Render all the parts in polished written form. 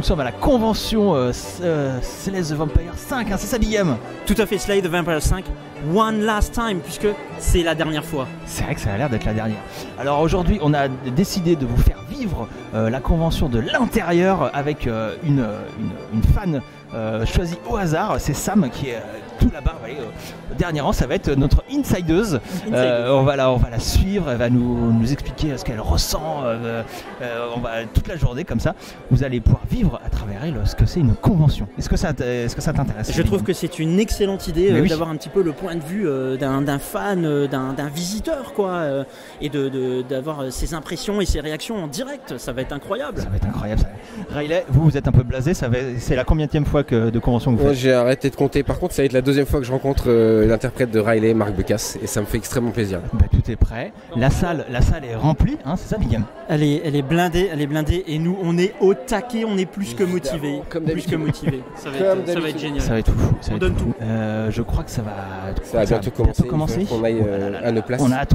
nous sommes à la convention Slay the Vampire 5, hein, c'est ça Guillaume? Tout à fait, Slay the Vampire 5, one last time, puisque c'est la dernière fois. C'est vrai que ça a l'air d'être la dernière. Alors aujourd'hui, on a décidé de vous faire vivre la convention de l'intérieur avec une fan choisie au hasard. C'est Sam qui est tout là-bas, au dernier rang. Ça va être notre insideuse. On va la suivre, elle va nous expliquer ce qu'elle ressent. On va toute la journée comme ça. Vous allez pouvoir vivre à travers elle ce que c'est une convention. Est-ce que ça t'intéresse? Je trouve que c'est une excellente idée d'avoir un petit peu le point de vue d'un fan, d'un visiteur, quoi, et d'avoir ses impressions et ses réactions en direct. Ça va être incroyable. Ça va être incroyable. Riley, vous êtes un peu blasé. C'est la combienième fois de convention que vous faites? J'ai arrêté de compter. Par contre, ça va être la deuxième fois que je rencontre l'interprète de Riley, Marc Becasse, et ça me fait extrêmement plaisir. Tout est prêt. La salle est remplie, hein, c'est ça, Guillaume? Elle est blindée, et nous, on est au taquet, on est plus que motivés. Plus que motivés. Ça va être génial. Ça va être fou. On donne tout. Je crois que ça va bientôt commencer. On aille à nos places. On a hâte.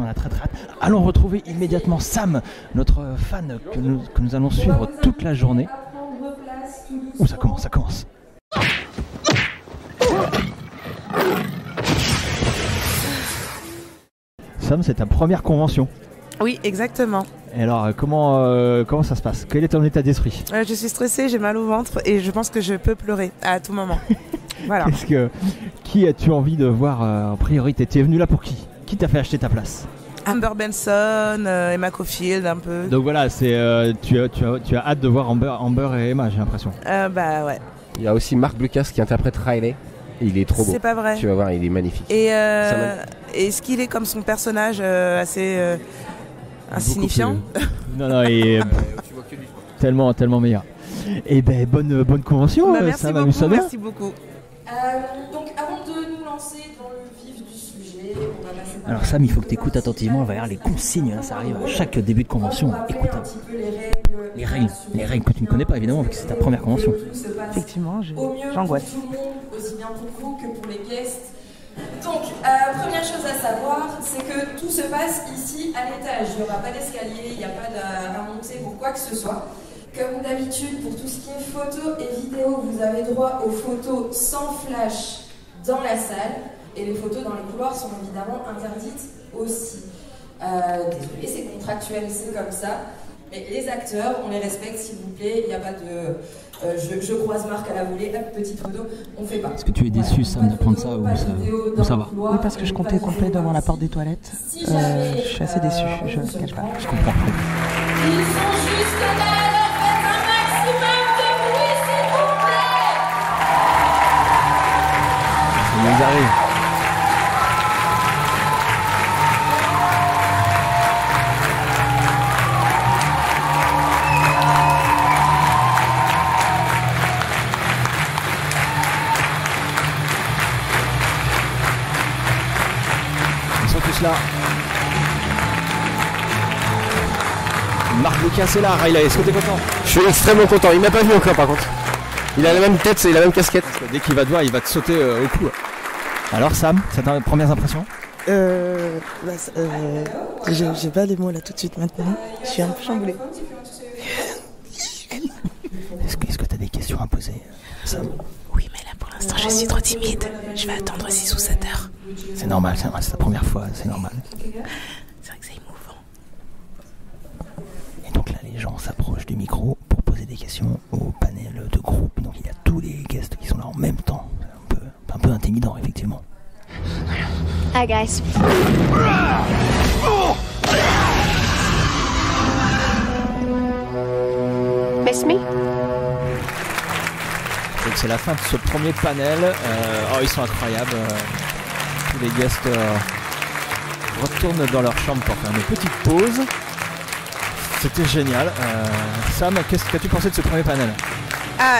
Allons retrouver immédiatement Sam, notre fan que nous allons suivre toute la journée. Ouh, ça commence. Sam, c'est ta première convention. Oui, exactement. Et alors, comment ça se passe? Quel est ton état d'esprit? Je suis stressée, j'ai mal au ventre et je pense que je peux pleurer à tout moment. Voilà. Qui as-tu envie de voir en priorité? Tu es venu là pour qui? Qui t'a fait acheter ta place? Amber Benson, Emma Caulfield un peu. Donc voilà, tu as hâte de voir Amber et Emma, j'ai l'impression. Ouais. Il y a aussi Marc Becasse qui interprète Riley. Il est trop beau. C'est pas vrai. Tu vas voir, il est magnifique. Et est-ce qu'il est comme son personnage assez insignifiant? Non, il est tellement meilleur. Et bonne convention. Merci beaucoup. Donc avant de nous lancer dans le vif du sujet, on va passer par... Alors Sam, il faut que tu écoutes attentivement, on va y avoir les consignes, hein, ça arrive à chaque début de convention. Écoute les règles que tu ne connais pas évidemment, vu que c'est ta première convention. Effectivement, j'angoisse. Pour tout le monde, aussi bien pour vous que pour les guests. Donc, première chose à savoir, c'est que tout se passe ici à l'étage. Il n'y aura pas d'escalier, il n'y a pas à monter pour quoi que ce soit. Comme d'habitude, pour tout ce qui est photo et vidéo, vous avez droit aux photos sans flash dans la salle. Et les photos dans les couloirs sont évidemment interdites aussi. Désolé, c'est contractuel, c'est comme ça. Mais les acteurs, on les respecte s'il vous plaît. Il n'y a pas de... je croise Marc à la volée, hop, petite photo, on fait pas. Est-ce que tu es déçu, Sam, d'apprendre ça ou ça va? Oui, parce que je comptais complet devant la porte des toilettes. Je suis assez déçue, je ne cache pas. Je comprends. Ils sont juste là, alors faites un maximum de bruit s'il vous plaît. Ils arrivent. Là. Marc Becasse est là, Riley, est-ce que t'es content? Je suis extrêmement content, il m'a pas vu encore par contre. Il a la même tête, il a la même casquette. Dès qu'il va te voir, il va te sauter au cou. Alors Sam, c'est ta première impression? J'ai pas les mots là tout de suite maintenant. Je suis un peu chamboulée. Est-ce que t'as des questions à poser, Sam? Oui, mais là pour l'instant je suis trop timide. Je vais attendre 6 ou 7 heures. C'est normal, c'est ta première fois, c'est normal. C'est vrai que c'est émouvant. Et donc là, les gens s'approchent du micro pour poser des questions au panel de groupe. Donc il y a tous les guests qui sont là en même temps. C'est un peu intimidant, effectivement. Hi guys. Miss me? Donc c'est la fin de ce premier panel. Ils sont incroyables. Tous les guests retournent dans leur chambre pour faire une petite pause. C'était génial. Sam, qu'est-ce que tu pensais de ce premier panel?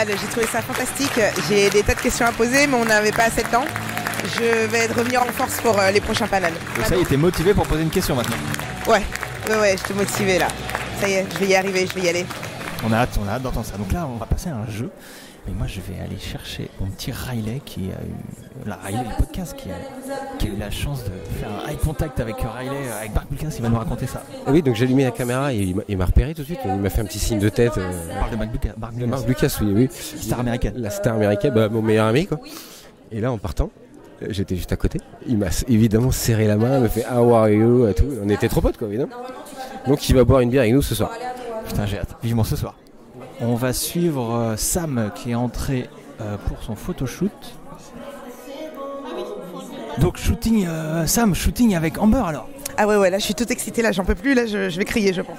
J'ai trouvé ça fantastique. J'ai des tas de questions à poser, mais on n'avait pas assez de temps. Je vais revenir en force pour les prochains panels. Et ça y est, t'es motivé pour poser une question maintenant? Ouais, je suis motivée là. Ça y est, je vais y arriver, je vais y aller. On a hâte d'entendre ça. Donc là, on va passer à un jeu Mais moi je vais aller chercher mon petit Riley qui a eu Riley le podcast qui a eu la chance de faire un eye contact avec Riley, avec Marc Lucas, il va nous raconter ça. Ah oui, donc j'ai allumé la caméra et il m'a repéré tout de suite, il m'a fait un petit signe de tête. On parle de Marc Lucas, oui. Star américaine. La star américaine, mon meilleur ami quoi. Et là en partant, j'étais juste à côté, il m'a évidemment serré la main, me fait how are you et tout, on était trop potes quoi évidemment. Donc il va boire une bière avec nous ce soir. Putain j'ai hâte, vivement ce soir. On va suivre Sam qui est entré pour son photoshoot. Donc shooting, Sam, shooting avec Amber alors. Ah ouais, là je suis toute excitée, là j'en peux plus, là je vais crier je pense.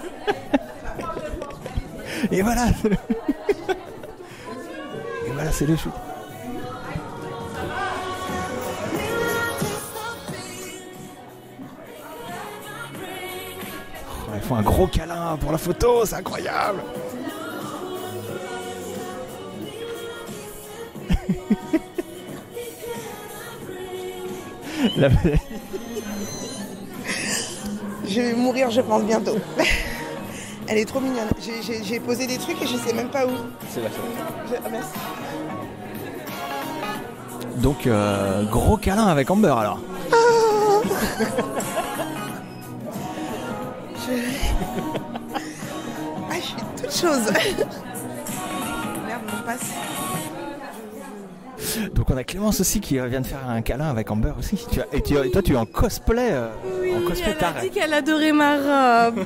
Et voilà. Et voilà, c'est le shoot. Oh, ils font un gros câlin pour la photo, c'est incroyable. Je vais mourir, je pense, bientôt. Elle est trop mignonne. J'ai posé des trucs et je sais même pas où. C'est là. Merci. Donc, gros câlin avec Amber alors. Je suis toute chose. Merde, on passe. Donc on a Clémence aussi qui vient de faire un câlin avec Amber aussi. Et toi tu es en cosplay. Oui, en cosplay elle a dit qu'elle adorait ma robe.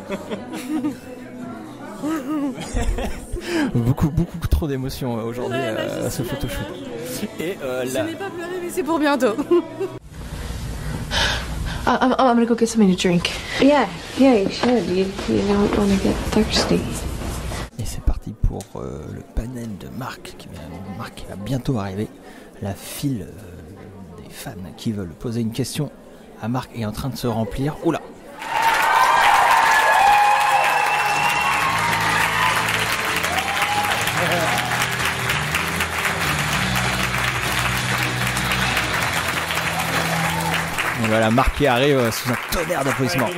beaucoup trop d'émotions aujourd'hui à ce photoshoot. Et je n'ai pas pleuré mais c'est pour bientôt. I'm gonna go get something to drink. Yeah, you should. You don't want to get thirsty. Et c'est parti pour le panel de Marc qui va bientôt arriver. La file des fans qui veulent poser une question à Marc est en train de se remplir. Oula! Et voilà, Marc qui arrive sous un tonnerre d'applaudissements.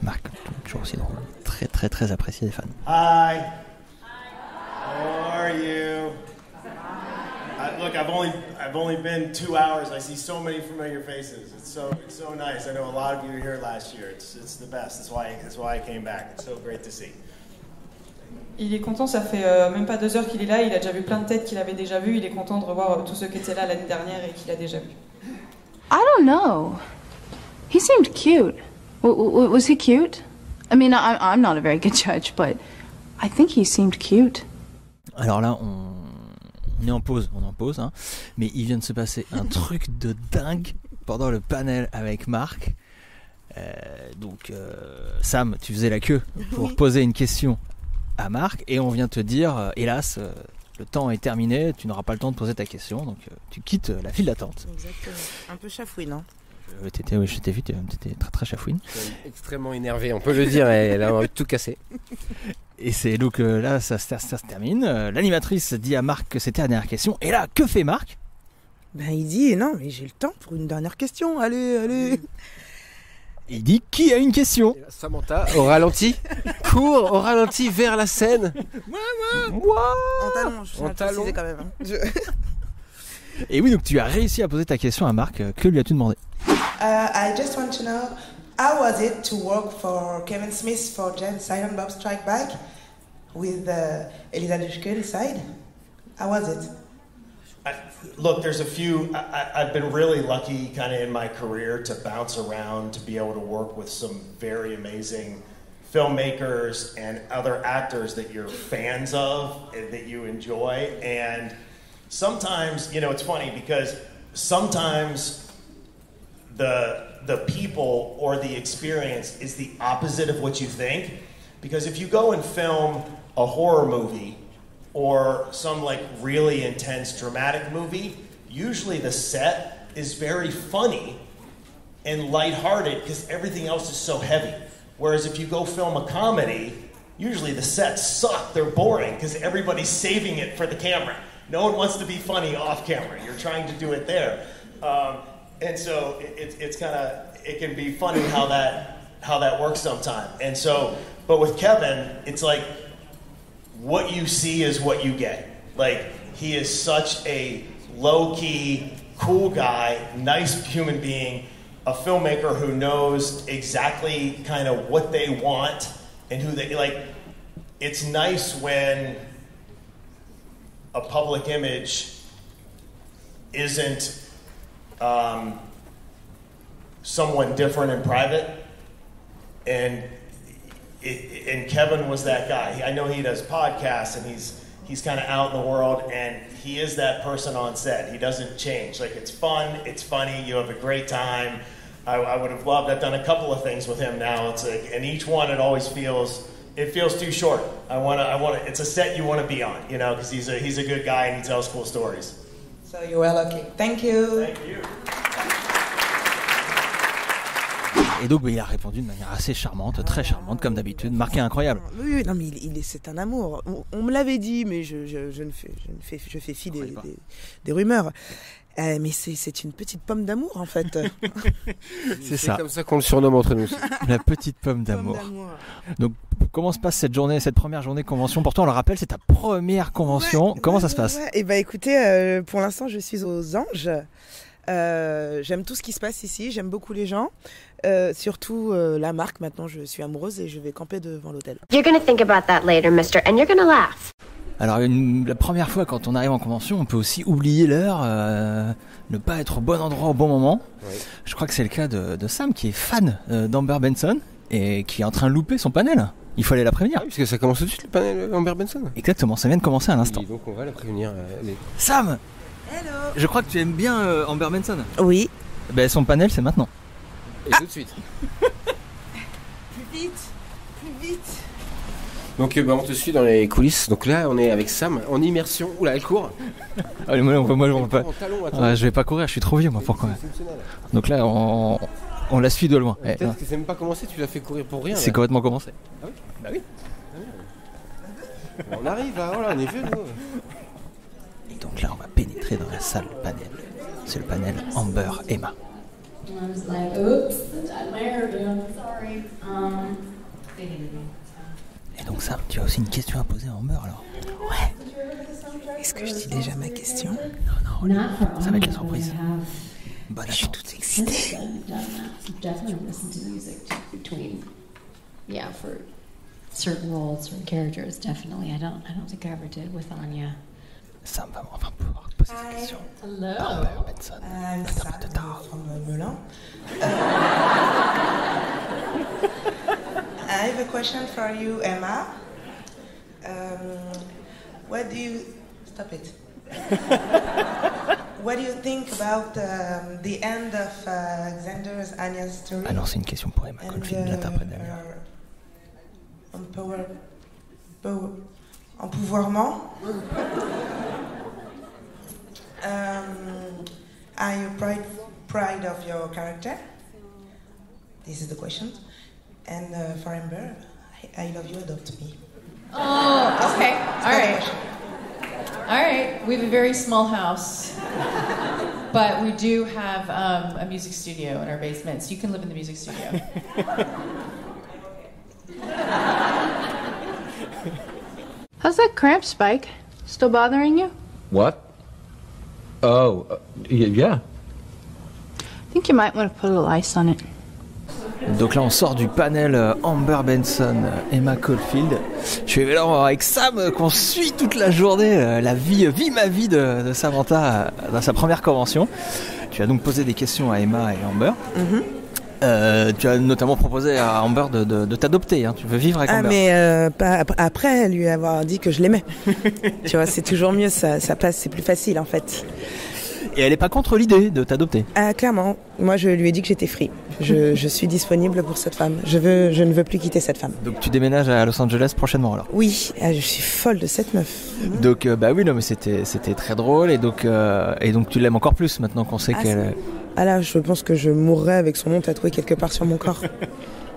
Marc, toujours aussi drôle. Très apprécié des fans. Hi. How are you? Look, I've only been 2 hours. I see so many familiar faces. It's so nice. I know a lot of you were here last year. It's the best. That's why I came back. It's so great to see. Il est content, ça fait même pas 2 heures qu'il est là, il a déjà vu plein de têtes qu'il avait déjà vues, il est content de revoir tous ceux qui étaient là l'année dernière et qu'il a déjà vu. I don't know. He seemed cute. Was he cute? I mean, I'm not a very good judge, but I think he seemed cute. Alors là, on est en pause, hein, mais il vient de se passer un truc de dingue pendant le panel avec Marc. Donc, Sam, tu faisais la queue pour poser une question à Marc et on vient te dire, hélas, le temps est terminé, tu n'auras pas le temps de poser ta question, donc tu quittes la file d'attente. Exactement. Un peu chafouine, hein. Oui, je t'ai vu, t'étais très chafouine. Extrêmement énervé, on peut le dire, elle a envie de tout casser. Et c'est donc là, ça se termine. L'animatrice dit à Marc que c'était la dernière question. Et là, que fait Marc? Ben, il dit, non, mais j'ai le temps pour une dernière question, allez. Il dit, qui a une question? Samantha, au ralenti, court au ralenti vers la scène. Moi. En talon, je tiens à préciser quand même. Et oui, donc tu as réussi à poser ta question à Marc. Que lui as-tu demandé? I just want to know, how was it to work for Kevin Smith for Silent Bob Strike Back with Elisa Dushku inside? How was it? Look, there's a few. I've been really lucky kind of in my career to bounce around, to be able to work with some very amazing filmmakers and other actors that you're fans of and that you enjoy. And sometimes, it's funny because sometimes the people or the experience is the opposite of what you think. Because if you go and film a horror movie or some really intense dramatic movie, usually the set is very funny and lighthearted because everything else is so heavy. Whereas if you go film a comedy, usually the sets suck, they're boring because everybody's saving it for the camera. No one wants to be funny off camera. You're trying to do it there. And so it's kind of, it can be funny how that works sometimes. And so But with Kevin, it's like what you see is what you get. Like, he is such a low-key, cool guy, nice human being, a filmmaker who knows exactly kind of what they want and who they like. It's nice when a public image isn't someone different in private, and Kevin was that guy. I know he does podcasts and he's kind of out in the world, and he is that person on set. He doesn't change. Like, it's fun, it's funny, you have a great time. I would have loved. I've done a couple of things with him now. It's like, and each one it always feels too short. I want to. It's a set you want to be on, you know, because he's a good guy and he tells cool stories. So you were lucky. Thank you. Thank you. Et donc il a répondu de manière assez charmante, très charmante comme d'habitude, marqué incroyable. Oui, non mais c'est un amour. On me l'avait dit, mais je fais fi des rumeurs. Mais c'est une petite pomme d'amour en fait. C'est ça. C'est comme ça qu'on le surnomme entre nous. La petite pomme d'amour. Donc comment se passe cette première journée de convention? Pour toi, on le rappelle, c'est ta première convention. Comment ça se passe? Et bah écoutez, pour l'instant je suis aux Anges. J'aime tout ce qui se passe ici, j'aime beaucoup les gens, surtout la marque. Maintenant je suis amoureuse et je vais camper devant l'hôtel. You're gonna think about that later, mister, and you're gonna laugh. Alors la première fois quand on arrive en convention, on peut aussi oublier l'heure, ne pas être au bon endroit au bon moment. Oui. Je crois que c'est le cas de Sam qui est fan d'Amber Benson et qui est en train de louper son panel. Il faut aller la prévenir. Ah oui, parce que ça commence tout de suite le panel Amber Benson. Exactement, ça vient de commencer à l'instant. Oui, donc on va la prévenir. Sam! Hello. Je crois que tu aimes bien Amber Benson. Oui. Ben, son panel c'est maintenant. Et tout de suite. Plus vite. Donc on te suit dans les coulisses. Donc là on est avec Sam en immersion. Oula, elle court. Allez, moi je vais pas. Talon, je vais pas courir, je suis trop vieux moi. Pourquoi? Donc là on la suit de loin. Peut-être que c'est même pas commencé, tu l'as fait courir pour rien. C'est complètement commencé. Ah oui. Bah oui. On arrive, là, voilà, on est vieux nous. Et donc là on va pénétrer dans la salle panel. C'est le panel Amber Emma. I was like, oops, I my hair again. Sorry. They didn't know. Et donc Sam, tu as aussi une question à poser à Amber alors? Ouais. Est-ce que je dis déjà ma question? Non, ça va être la surprise. Je suis toute excitée. Definitely listen to music between, for certain roles, certain characters. Definitely, I don't think I ever did with Anya. Sam va enfin pouvoir poser des questions. Hello. Amber Benson. I'm Sam from Melun. I have a question for you, Emma. What do you think about the end of Xander's Anya's story? Ah non, c'est une question pour Emma Caulfield, l'interprète d'Anya. Empouvoirment. Are you proud of your character? This is the question. And for Amber, I love you, adopt me. Oh, okay. All right. We have a very small house, but we do have a music studio in our basement, so you can live in the music studio. How's that cramp, Spike? Still bothering you? What? Oh, yeah. I think you might want to put a little ice on it. Donc là on sort du panel Amber Benson, Emma Caulfield. Je suis là avec Sam qu'on suit toute la journée, la vie ma vie de Samantha dans sa première convention. Tu as donc posé des questions à Emma et Amber. Tu as notamment proposé à Amber de t'adopter, hein. Tu veux vivre avec Amber. Mais pas après lui avoir dit que je l'aimais. Tu vois, c'est toujours mieux, ça passe, c'est plus facile en fait. Et elle n'est pas contre l'idée de t'adopter? Clairement, moi je lui ai dit que j'étais free. Je suis disponible pour cette femme. Je ne veux plus quitter cette femme. Donc tu déménages à Los Angeles prochainement alors? Oui, je suis folle de cette meuf. Donc oui, non mais c'était très drôle et donc tu l'aimes encore plus maintenant qu'on sait qu'elle... Ah là, je pense que je mourrais avec son nom tatoué quelque part sur mon corps.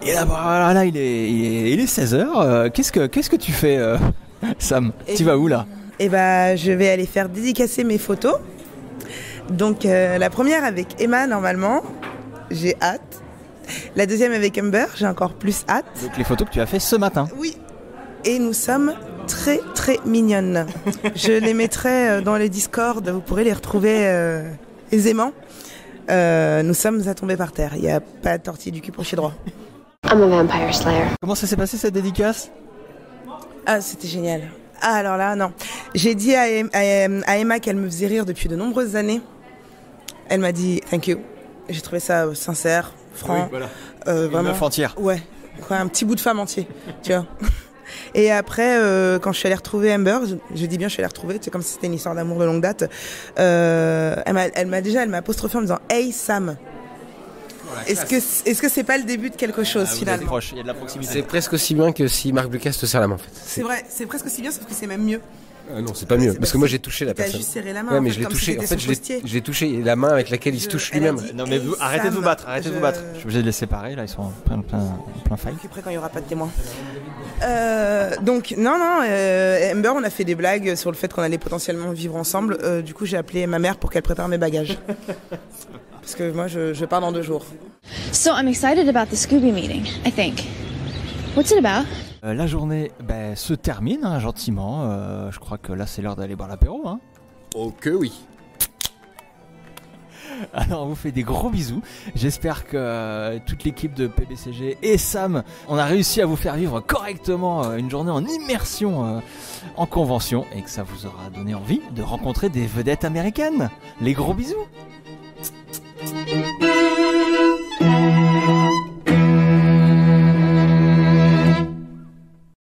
Et là, il est 16h. Qu'est-ce que tu fais, Sam? Tu vas où là? Eh ben, je vais aller faire dédicacer mes photos. Donc la première avec Emma normalement, j'ai hâte. La deuxième avec Amber, j'ai encore plus hâte. Donc les photos que tu as fait ce matin. Oui. Et nous sommes très très mignonnes. Je les mettrai dans les Discord, vous pourrez les retrouver aisément. Nous sommes à tomber par terre, il n'y a pas de tortille du cul pour chier droit. I'm a vampire slayer. Comment ça s'est passé cette dédicace? Ah, c'était génial. Ah, alors là, non. J'ai dit à Emma qu'elle me faisait rire depuis de nombreuses années. Elle m'a dit thank you. J'ai trouvé ça sincère, franc. Oui, voilà. Vraiment. Une meuf entière. Ouais, quoi, un petit bout de femme entier, tu vois. Et après, quand je suis allée retrouver Amber, je dis bien je suis allée retrouver, c'est comme si c'était une histoire d'amour de longue date. Elle m'a apostrophé en me disant hey Sam. Est-ce que c'est pas le début de quelque chose finalement? Proche, il y a de la proximité. C'est presque aussi bien que si Marc Blucas te serre la main en fait. C'est vrai, c'est presque aussi bien, sauf que c'est même mieux. Non, c'est pas mieux, parce que moi j'ai touché la personne. T'as juste serré la main. Ouais, mais en fait, je l'ai touché. En fait, je l'ai touché la main avec laquelle il se touche lui-même. Non mais vous, arrêtez de vous battre, arrêtez de vous battre. Je suis obligé de les séparer, là ils sont en plein fight. Après quand il y aura pas de témoins. Donc non, Amber, on a fait des blagues sur le fait qu'on allait potentiellement vivre ensemble. Du coup, j'ai appelé ma mère pour qu'elle prépare mes bagages. Parce que moi, je pars dans 2 jours. So I'm excited about the Scooby meeting, I think. What's it about? La journée se termine gentiment. Je crois que là c'est l'heure d'aller boire l'apéro. Hein. Oh que oui. Alors on vous fait des gros bisous. J'espère que toute l'équipe de PBCG et Sam, on a réussi à vous faire vivre correctement une journée en immersion en convention et que ça vous aura donné envie de rencontrer des vedettes américaines. Les gros bisous.